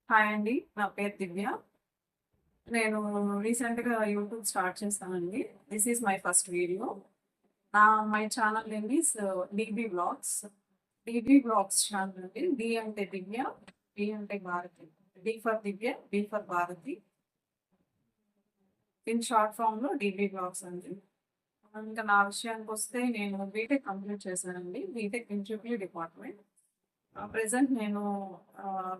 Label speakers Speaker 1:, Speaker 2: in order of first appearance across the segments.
Speaker 1: Hi అండి. నా పేరు దివ్య. నేను రీసెంట్‌గా యూట్యూబ్ స్టార్ట్ చేశానండి. This is my first video. My channel name is DB vlogs. DB vlogs channel అండి. డి అంటే దివ్య, బి అంటే Bharathi. D for Divya, B for Bharathi. In short ఫామ్‌లో డీబీ వ్లాగ్స్ అండి. ఇంకా నా విషయానికొస్తే నేను బీటెక్ కంప్లీట్ చేశానండి. BTech in triple department. Present నేను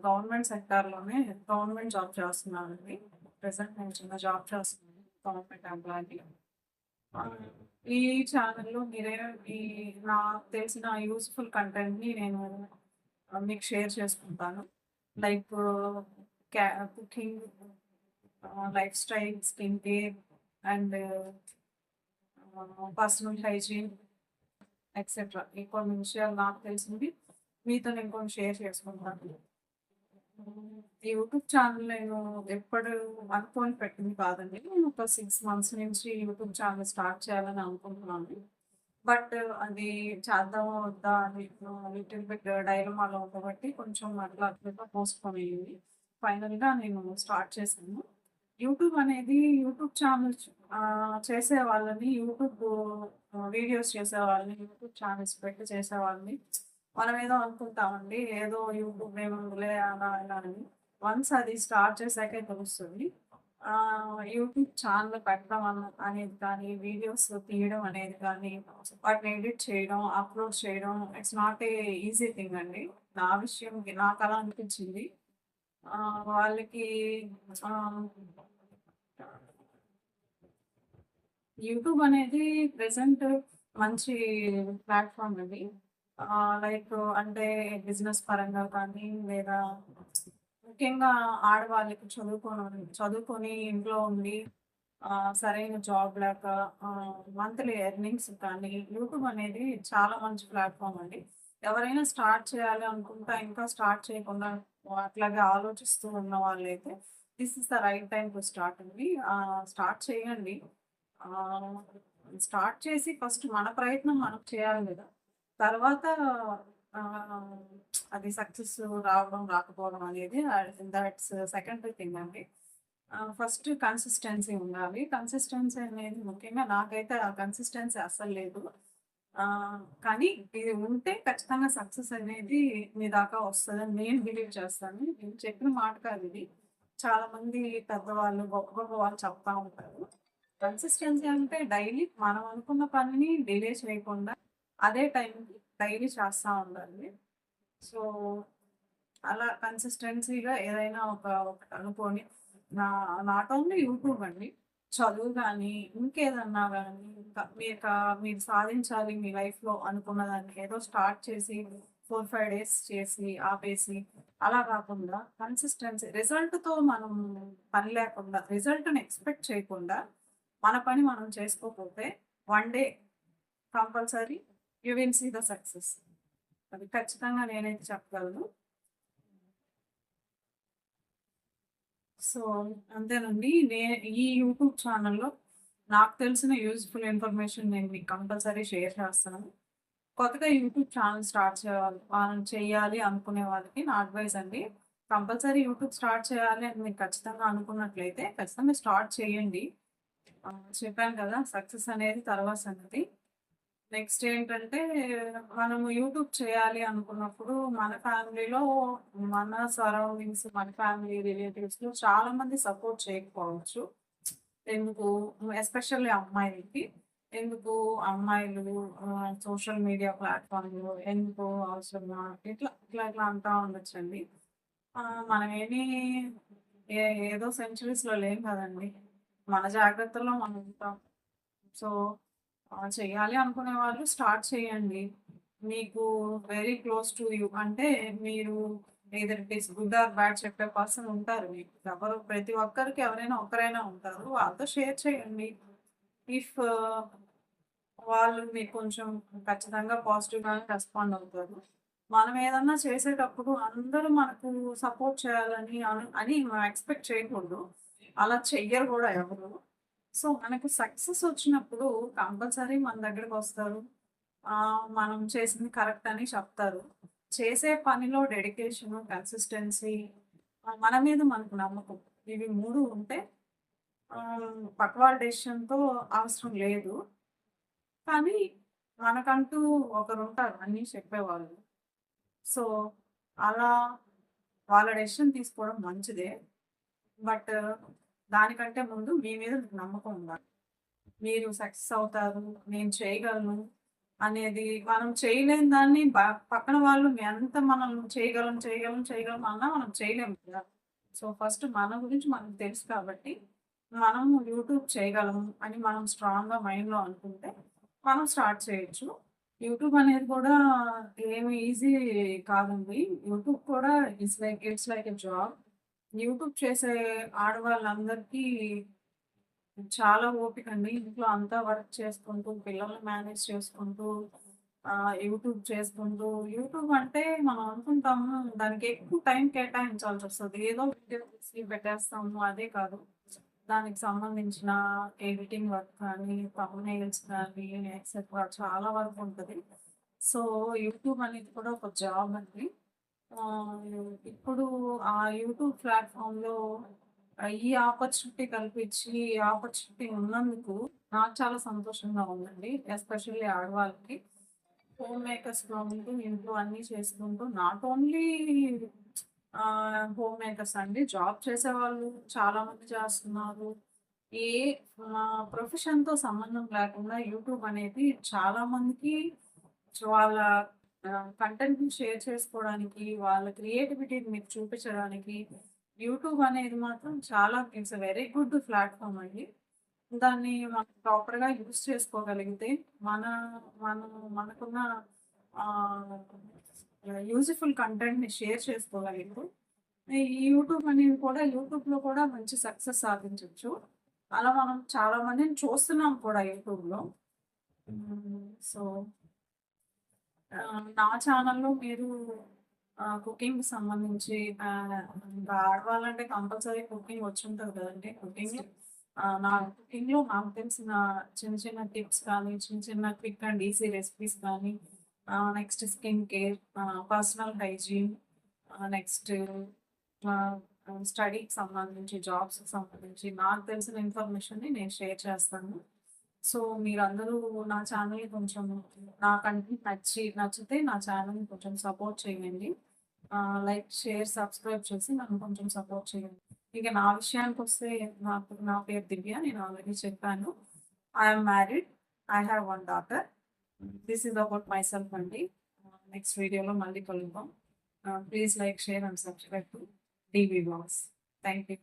Speaker 1: గవర్నమెంట్ సెక్టార్‌లోనే గవర్నమెంట్ జాబ్ చేస్తున్నానండి. ప్రెజెంట్ నేను చిన్న జాబ్ చేస్తున్నాను. Government employee. ఆహ్, ఈ ఛానెల్‌లో ఈ నాకు తెలిసిన యూజ్‌ఫుల్ కంటెంట్‌ని నేను మీకు షేర్ చేసుకుంటాను. లైక్ క్యా cooking, life style, skin care and personal hygiene etcetera. ఈ కొన్ని విషయాలు నాకు తెలిసినవి మీతో నేను కొన్ని షేర్ చేసుకుంటాను. ఈ యూట్యూబ్ ఛానల్ నేను ఎప్పుడు అనుకోని పెట్టింది కాదండి. నేను ఒక 6 మంత్స్ నుంచి యూట్యూబ్ ఛానల్ స్టార్ట్ చేయాలని అనుకుంటున్నాను. బట్ అది చేద్దామా వద్దా అని లిటిల్ బిట్ డైలమాలో ఉండబట్టి కొంచెం అట్లా అట్లా పోస్ట్‌పోన్ అయ్యింది. ఫైనల్‌గా నేను స్టార్ట్ చేశాను. యూట్యూబ్ అనేది యూట్యూబ్ ఛానల్ చేసే వాళ్ళని వీడియోస్ చేసే వాళ్ళని, యూట్యూబ్ ఛానల్స్ పెట్టి చేసే వాళ్ళని మనమేదో అనుకుంటామండి. ఏదో యూట్యూబ్ ఏముందిలే అలా ఇలా అని. వన్స్ అది స్టార్ట్ చేశాకే తెలుస్తుంది. యూట్యూబ్ ఛానెల్ పెట్టడం అనేది కానీ, వీడియోస్ తీయడం అనేది కానీ, వాటిని ఎడిట్ చేయడం, అప్‌లోడ్ చేయడం it's not a easy thing అండి. నా విషయంకి నాకలా అనిపించింది. వాళ్ళకి ఆహ్, యూట్యూబ్ అనేది ప్రెజెంట్ మంచి ప్లాట్‌ఫార్మ్ అది. లైక్ అంటే బిజినెస్ పరంగా కానీ, లేదా ముఖ్యంగా ఆడవాళ్ళకి చదువుకొని ఇంట్లో ఉండి సరైన జాబ్ లేక మంత్లీ ఎర్నింగ్స్ కానీ యూట్యూబ్ అనేది చాలా మంచి ప్లాట్‌ఫార్మ్ అండి. ఎవరైనా స్టార్ట్ చేయాలి అనుకుంటా ఇంకా స్టార్ట్ చేయకుండా అట్లాగే ఆలోచిస్తూ ఉన్న వాళ్ళైతే this is the right time to start అండి. స్టార్ట్ చేయండి. ఆహ్, స్టార్ట్ చేసి ఫస్ట్ మన ప్రయత్నం మనం చేయాలి గదా! తర్వాత ఆహ్, అది సక్సెస్ రావడం, రాకపోవడం అనేది దట్స్ సెకండరీ థింగ్ అండి. ఫస్ట్ కన్సిస్టెన్సీ ఉండాలి. కన్సిస్టెన్సీ అనేది ముఖ్యంగా నాకైతే ఆ కన్సిస్టెన్సీ అస్సలు లేదు. కానీ ఇది ఉంటే ఖచ్చితంగా సక్సెస్ అనేది మీ దాకా వస్తదని నేను బిలీవ్ చేస్తాను. నేను చెప్పిన మాట కాదిది. చాలామంది పెద్దవాళ్ళు, గొప్ప గొప్ప వాళ్ళు చెప్తా ఉంటారు. కన్సిస్టెన్సీ అంటే డైలీ మనం అనుకున్న పనిని డిలే చేయకుండా అదే టైంకి డైలీ చేస్తా ఉండాలి. సో, అలా కన్సిస్టెన్సీగా ఏదైనా ఒకటి అనుకోని నాట్ ఓన్లీ యూట్యూబ్ అండి. చదువు గానీ, ఇంకేదన్నా గానీ, ఇంకా మీరు సాధించాలి మీ లైఫ్‌లో అనుకున్న దాన్ని ఏదో స్టార్ట్ చేసి 4, 5 డేస్ చేసి ఆపేసి అలా కాకుండా కన్సిస్టెన్సీ రిజల్ట్‌తో మనం పని లేకుండా, రిజల్ట్‌ని ఎక్స్‌పెక్ట్ చేయకుండా మన పని మనం చేసుకోకపోతే one day compulsory you will see the success. అది ఖచ్చితంగా నేనైతే చెప్పగలను. సో, అంతేనండి. ఈ యూట్యూబ్ ఛానెల్‌లో నాకు తెలిసిన యూజ్‌ఫుల్ ఇన్ఫర్మేషన్ నేను మీకు కంపల్సరీ షేర్ చేస్తాను. కొత్తగా యూట్యూబ్ ఛానెల్ స్టార్ట్ చేయాలి అనుకునే వాళ్ళకి నా అడ్వైస్ అండి. కంపల్సరీ యూట్యూబ్ స్టార్ట్ చేయాలి అని మీరు ఖచ్చితంగా అనుకున్నట్లయితే ఖచ్చితంగా స్టార్ట్ చేయండి. చెప్పాను కదా! సక్సెస్ అనేది తర్వాత సంగతి. నెక్స్ట్ ఏంటంటే, మనము యూట్యూబ్ చేయాలి అనుకున్నప్పుడు మన ఫ్యామిలీలో, మన సరౌండింగ్స్, మన ఫ్యామిలీ రిలేటివ్స్‌లో చాలామంది సపోర్ట్ చేయకపోవచ్చు. ఎందుకు ఎస్పెషల్లీ అమ్మాయిలకి. ఎందుకు అమ్మాయిలు సోషల్ మీడియా ప్లాట్‌ఫామ్‌లో ఎందుకు అవసరమా? ఇట్లా అంటా ఉండొచ్చండి. మనమేమి ఏ ఏదో సెంచురీస్‌లో లేం కదండీ! మన జాగ్రత్తల్లో మనం ఉంటాం. సో, చేయాలి అనుకునే వాళ్ళు స్టార్ట్ చేయండి. మీకు వెరీ క్లోజ్ టు యూ అంటే మీరు either it is good or bad చెప్పే పర్సన్ ఉంటారు మీకు. ప్రతి ఒక్కరికి ఎవరైనా ఒకరైనా ఉంటారు. వాళ్ళతో షేర్ చేయండి. ఇఫ్ వాళ్ళు మీకు కొంచెం ఖచ్చితంగా పాజిటివ్‌గానే రెస్పాండ్ అవుతారు. మనం ఏదన్నా చేసేటప్పుడు అందరూ మనకు సపోర్ట్ చేయాలని అని మనం ఎక్స్‌పెక్ట్ చేయకూడదు. అలా చెయ్యరు గూడా ఎవరు. సో, మనకు సక్సెస్ వచ్చినప్పుడు కంపల్సరీ మన దగ్గరకొస్తారు. మనం చేసింది కరెక్ట్ అని చెప్తారు. చేసే పనిలో డెడికేషను, కన్సిస్టెన్సీ మన మీద మనకు నమ్మకం. ఇవి 3 ఉంటే పక్క వాళ్ళ డెసిషన్‌తో అవసరం లేదు. కానీ మనకంటూ ఒకరుంటారు అన్నీ చెప్పేవాళ్ళు. సో, అలా వాళ్ళ డెసిషన్ తీసుకోవడం మంచిదే. బట్ దానికంటే ముందు మీ మీద మీకు నమ్మకం ఉండాలి. మీరు సక్సెస్ అవుతారు, నేను చేయగలను అనేది మనం చేయలేని దాన్ని పక్కన వాళ్ళు ఎంత మనం చేయగలం, చేయగలం, చేయగలం అన్నా మనం చేయలేము కదా! సో, ఫస్ట్ మన గురించి మనకు తెలుసు కాబట్టి, మనం యూట్యూబ్ చేయగలము అని మనం స్ట్రాంగ్‌గా మైండ్‌లో అనుకుంటే, మనం స్టార్ట్ చేయొచ్చు. యూట్యూబ్ అనేది కూడా ఏమి ఈజీ కాదండి. యూట్యూబ్ కూడా it's like a job. YouTube చేసే ఆడవాళ్ళందరికీ చాలా ఓపికండి. ఇంట్లో అంతా వర్క్ చేసుకుంటూ, పిల్లల్ని మేనేజ్ చేసుకుంటూ, యూట్యూబ్ చేసుకుంటూ యూట్యూబ్ అంటే మనం అనుకుంటాము దానికి ఎక్కువ టైం కేటాయించాల్సొస్తది. ఏదో వీడియో తీసి పెట్టేస్తాము అదే కాదు. దానికి సంబంధించిన ఎడిటింగ్ వర్క్ కానీ, థంబ్‌నెయిల్స్ కానీ ఎక్సెట్రా చాలా వరకు ఉంటది. సో, యూట్యూబ్ అనేది కూడా ఒక జాబ్ అండి. ఇప్పుడు ఆ యూట్యూబ్ ప్లాట్‌ఫామ్‌లో ఈ ఆపర్చునిటీ కల్పించి, ఈ ఆపర్చునిటీ ఉన్నందుకు నాకు చాలా సంతోషంగా ఉందండి. ఎస్పెషల్లీ ఆడవాళ్ళకి. హోమ్ మేకర్స్‌గా ఉంటూ ఇంట్లో అన్నీ చేసుకుంటూ నాట్ ఓన్లీ హోమ్ మేకర్స్ అండి. జాబ్ చేసేవాళ్ళు చాలామంది చేస్తున్నారు. ఏ ప్రొఫెషన్‌తో సంబంధం లేకుండా యూట్యూబ్ అనేది చాలా మందికి వాళ్ళ కంటెంట్‌ని షేర్ చేసుకోవడానికి, వాళ్ళ క్రియేటివిటీని మీకు చూపించడానికి యూట్యూబ్ అనేది మాత్రం చాలా it's a very good platform అండి. దాన్ని మనం ప్రాపర్‌గా యూజ్ చేసుకోగలిగితే మన మనం మనకున్న ఆహ్, యూజ్‌ఫుల్ కంటెంట్‌ని షేర్ చేసుకోగలిగితే ఈ యూట్యూబ్ అనేది కూడా యూట్యూబ్‌లో కూడా మంచి సక్సెస్ సాధించొచ్చు. అలా మనం చాలా మందిని చూస్తున్నాం కూడా యూట్యూబ్‌లో. సో, నా ఛానల్‌లో మీరు కుకింగ్‌కి సంబంధించి ఇంకా ఆడవాళ్ళంటే కంపల్సరీ కుకింగ్ వచ్చుంటది కదండీ! నా కుకింగ్‌లో నాకు తెలిసిన చిన్న చిన్న టిప్స్ కానీ, చిన్న చిన్న క్విక్ అండ్ ఈజీ రెసిపీస్ కానీ, next skin care, personal hygiene, next ఆహ్, స్టడీకి సంబంధించి, జాబ్స్‌కి సంబంధించి నాకు తెలిసిన ఇన్ఫర్మేషన్‌ని నేను షేర్ చేస్తాను. సో, మీరందరూ నా ఛానెల్‌ని కొంచెం నా కంటెంట్ నచ్చితే నా ఛానెల్‌ని కొంచెం సపోర్ట్ చేయండి. లైక్, షేర్, సబ్స్క్రైబ్ చేసి నన్ను కొంచెం సపోర్ట్ చేయండి. ఇక నా విషయానికొస్తే నా పేరు దివ్య. నేను ఆల్రెడీ చెప్పాను. I am married. I have 1 daughter. This is about myself అండి. నెక్స్ట్ వీడియోలో మళ్ళీ కలుద్దాం. Please like, share and subscribe to DV vlogs. Thank you.